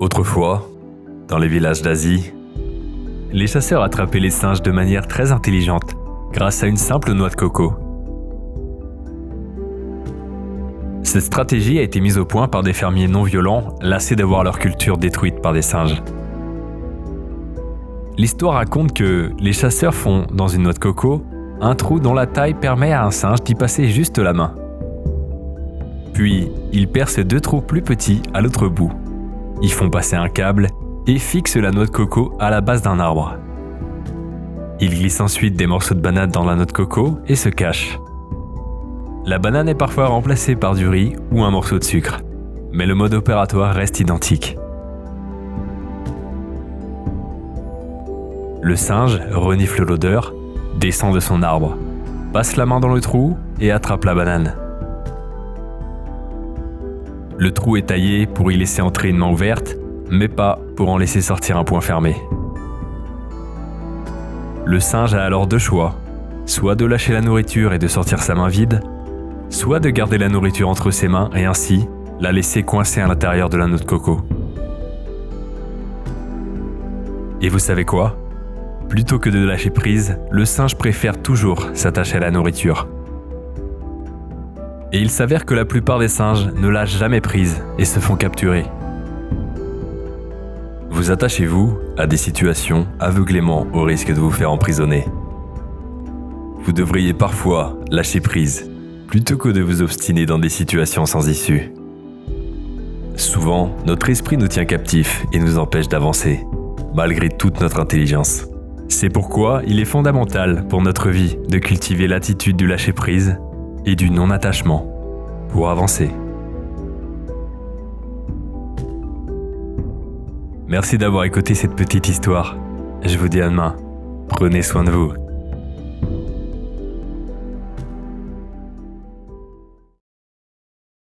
Autrefois, dans les villages d'Asie, les chasseurs attrapaient les singes de manière très intelligente grâce à une simple noix de coco. Cette stratégie a été mise au point par des fermiers non violents, lassés de voir leur culture détruite par des singes. L'histoire raconte que les chasseurs font, dans une noix de coco, un trou dont la taille permet à un singe d'y passer juste la main. Puis, ils percent 2 trous plus petits à l'autre bout. Ils font passer un câble et fixent la noix de coco à la base d'un arbre. Ils glissent ensuite des morceaux de banane dans la noix de coco et se cachent. La banane est parfois remplacée par du riz ou un morceau de sucre, mais le mode opératoire reste identique. Le singe renifle l'odeur, descend de son arbre, passe la main dans le trou et attrape la banane. Le trou est taillé pour y laisser entrer une main ouverte, mais pas pour en laisser sortir un poing fermé. Le singe a alors 2 choix, soit de lâcher la nourriture et de sortir sa main vide, soit de garder la nourriture entre ses mains et ainsi la laisser coincée à l'intérieur de la noix de coco. Et vous savez quoi ? Plutôt que de lâcher prise, le singe préfère toujours s'attacher à la nourriture. Et il s'avère que la plupart des singes ne lâchent jamais prise et se font capturer. Vous attachez-vous à des situations aveuglément au risque de vous faire emprisonner. Vous devriez parfois lâcher prise, plutôt que de vous obstiner dans des situations sans issue. Souvent, notre esprit nous tient captifs et nous empêche d'avancer, malgré toute notre intelligence. C'est pourquoi il est fondamental pour notre vie de cultiver l'attitude du lâcher-prise et du non-attachement pour avancer. Merci d'avoir écouté cette petite histoire. Je vous dis à demain. Prenez soin de vous.